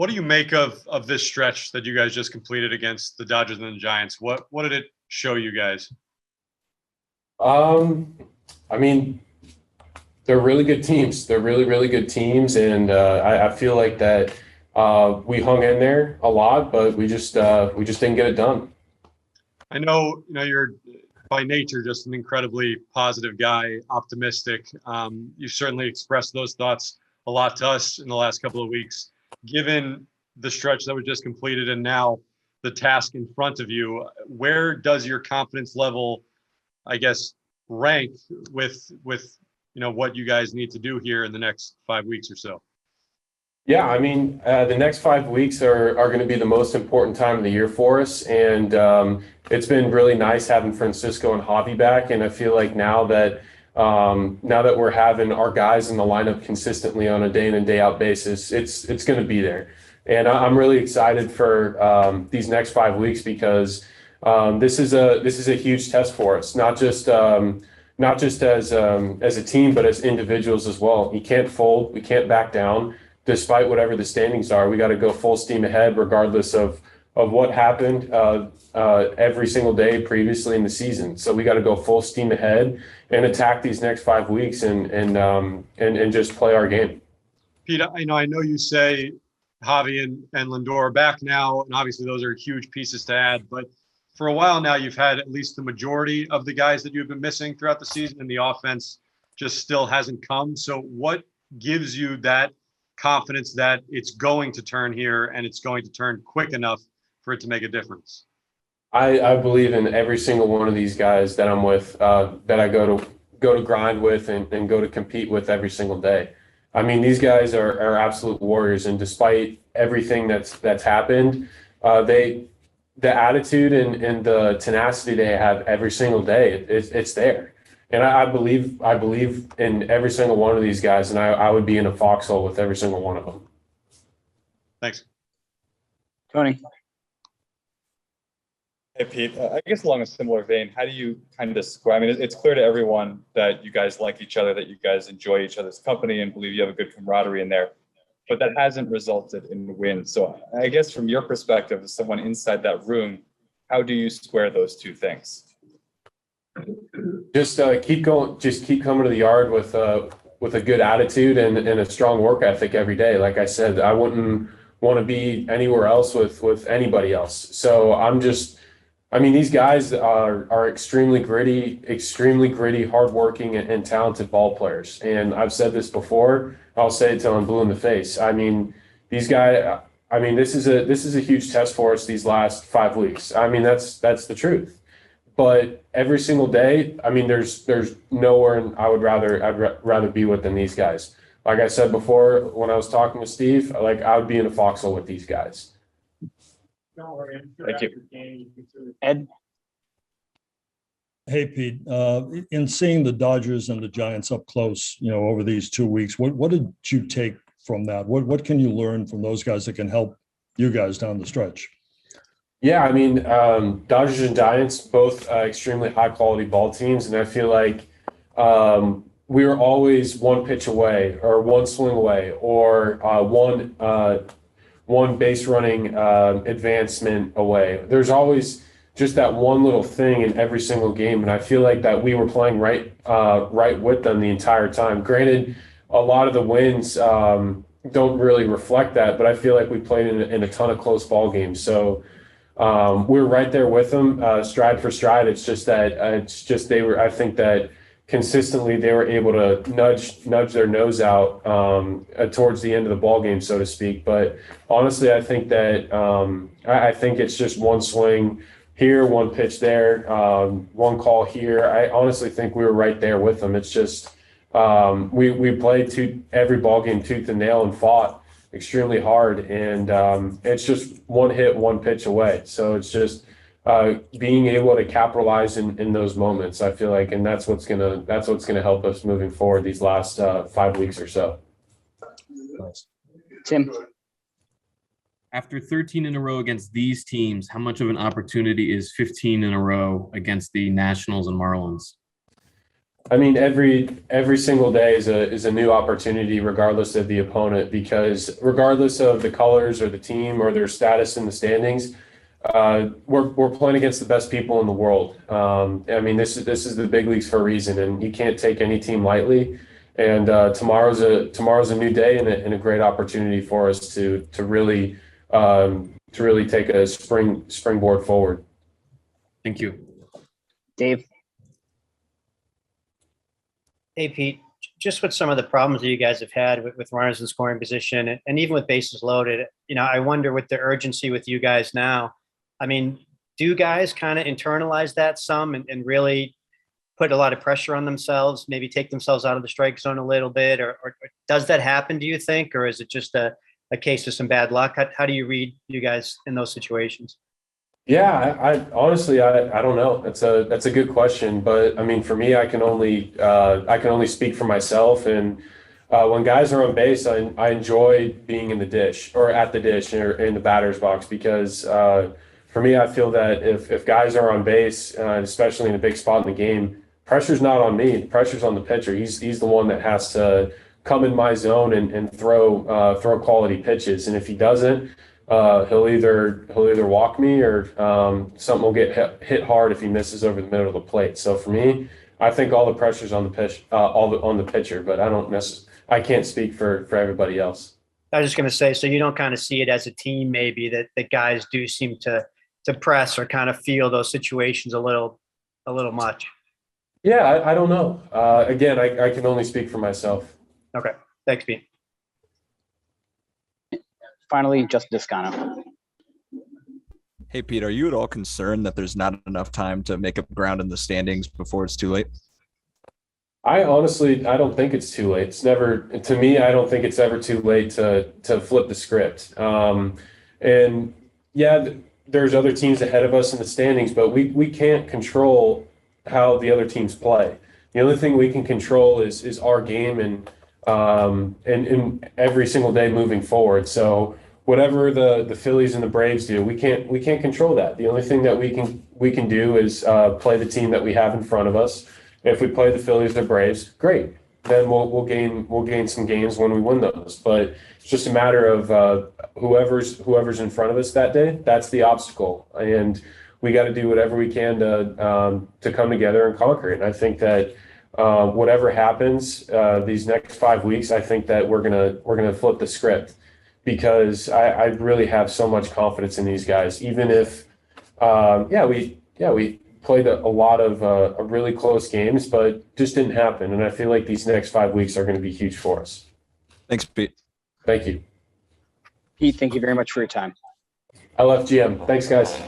what do you make of this stretch that you guys just completed against the Dodgers and the Giants? What did it show you guys? I mean, they're really good teams. They're really, really good teams, and I feel like that we hung in there a lot, but we just didn't get it done. I know, you're by nature just an incredibly positive guy, optimistic. You certainly expressed those thoughts a lot to us in the last couple of weeks. Given the stretch that was just completed and now the task in front of you, where does your confidence level, I guess, rank with what you guys need to do here in the next 5 weeks or so? Yeah, I mean, the next 5 weeks are going to be the most important time of the year for us, and it's been really nice having Francisco and Javi back. And I feel like now that we're having our guys in the lineup consistently on a day in and day out basis, it's going to be there. And I'm really excited for these next 5 weeks because this is a huge test for us, not just as a team, but as individuals as well. You can't fold, we can't back down. Despite whatever the standings are, we got to go full steam ahead, regardless of what happened every single day previously in the season. So we got to go full steam ahead and attack these next 5 weeks and just play our game. Pete, I know you say Javi and Lindor are back now, and obviously those are huge pieces to add. But for a while now, you've had at least the majority of the guys that you've been missing throughout the season, and the offense just still hasn't come. So what gives you that confidence that it's going to turn here and it's going to turn quick enough for it to make a difference? I believe in every single one of these guys that I'm with, that I go to grind with and go to compete with every single day. I mean, these guys are absolute warriors, and despite everything that's happened, the attitude and the tenacity they have every single day, it's there. And I believe in every single one of these guys, and I would be in a foxhole with every single one of them. Thanks. Tony. Hey, Pete, I guess along a similar vein, how do you kind of square? I mean, it's clear to everyone that you guys like each other, that you guys enjoy each other's company and believe you have a good camaraderie in there, but that hasn't resulted in wins. So I guess from your perspective, as someone inside that room, how do you square those two things? Just keep going. Just keep coming to the yard with a good attitude and a strong work ethic every day. Like I said, I wouldn't want to be anywhere else with anybody else. So I mean, these guys are extremely gritty, hardworking, and talented ball players. And I've said this before. I'll say it till I'm blue in the face. I mean, these guys. I mean, this is a huge test for us these last 5 weeks. I mean, that's the truth. But every single day, I mean, there's nowhere I'd rather be with than these guys. Like I said before, when I was talking with Steve, like I would be in a foxhole with these guys. Thank you. Ed? Hey, Pete, in seeing the Dodgers and the Giants up close, over these 2 weeks, what did you take from that? What can you learn from those guys that can help you guys down the stretch? Yeah, I mean, Dodgers and Giants, both extremely high-quality ball teams, and I feel like we were always one pitch away or one swing away or one base running advancement away. There's always just that one little thing in every single game, and I feel like that we were playing right with them the entire time. Granted, a lot of the wins don't really reflect that, but I feel like we played in a ton of close ball games. So we're right there with them, stride for stride. It's just they were. I think that consistently they were able to nudge their nose out towards the end of the ball game, so to speak. But honestly, I think that I think it's just one swing here, one pitch there, one call here. I honestly think we were right there with them. It's just we played every ball game tooth and nail and fought extremely hard, and it's just one hit, one pitch away. So it's just being able to capitalize in those moments, I feel like, and that's what's gonna help us moving forward these last 5 weeks or so. Tim? After 13 in a row against these teams, how much of an opportunity is 15 in a row against the Nationals and Marlins? I mean, every single day is a new opportunity, regardless of the opponent, because regardless of the colors or the team or their status in the standings, we're playing against the best people in the world. I mean, this is the big leagues for a reason, and you can't take any team lightly. And tomorrow's a new day and a great opportunity for us to really take a springboard forward. Thank you. Dave. Hey, Pete, just with some of the problems that you guys have had with runners in scoring position and even with bases loaded, I wonder with the urgency with you guys now, I mean, do guys kind of internalize that some and really put a lot of pressure on themselves, maybe take themselves out of the strike zone a little bit, or does that happen, do you think, or is it just a case of some bad luck? How do you read you guys in those situations? Yeah, I honestly, I don't know. That's a good question, but I mean, for me, I can only speak for myself. And when guys are on base, I enjoy being in the dish or at the dish or in the batter's box because for me, I feel that if guys are on base, especially in a big spot in the game, pressure's not on me. Pressure's on the pitcher. He's the one that has to come in my zone and throw quality pitches. And if he doesn't, he'll either walk me or something will get hit hard if he misses over the middle of the plate. So for me, I think all the pressure's on the pitch, on the pitcher, but I can't speak for everybody else. I was just going to say, so you don't kind of see it as a team, maybe that guys do seem to press or kind of feel those situations a little much. Yeah, I don't know. Again, I can only speak for myself. Okay. Thanks, Pete. Finally, Justin Toscano. Hey, Pete, are you at all concerned that there's not enough time to make up ground in the standings before it's too late? I honestly, I don't think it's too late. It's never, to me, I don't think it's ever too late to flip the script. And yeah, there's other teams ahead of us in the standings, but we can't control how the other teams play. The only thing we can control is our game and every single day moving forward. So whatever the Phillies and the Braves do, we can't control that. The only thing that we can do is play the team that we have in front of us. If we play the Phillies or Braves, great. Then we'll gain some games when we win those. But it's just a matter of whoever's in front of us that day. That's the obstacle, and we got to do whatever we can to come together and conquer it. And I think that whatever happens these next 5 weeks, I think that we're gonna flip the script because I really have so much confidence in these guys. Even if we played a lot of really close games, but just didn't happen. And I feel like these next 5 weeks are going to be huge for us. Thanks, Pete. Thank you. Pete, thank you very much for your time. I love GM. Thanks, guys.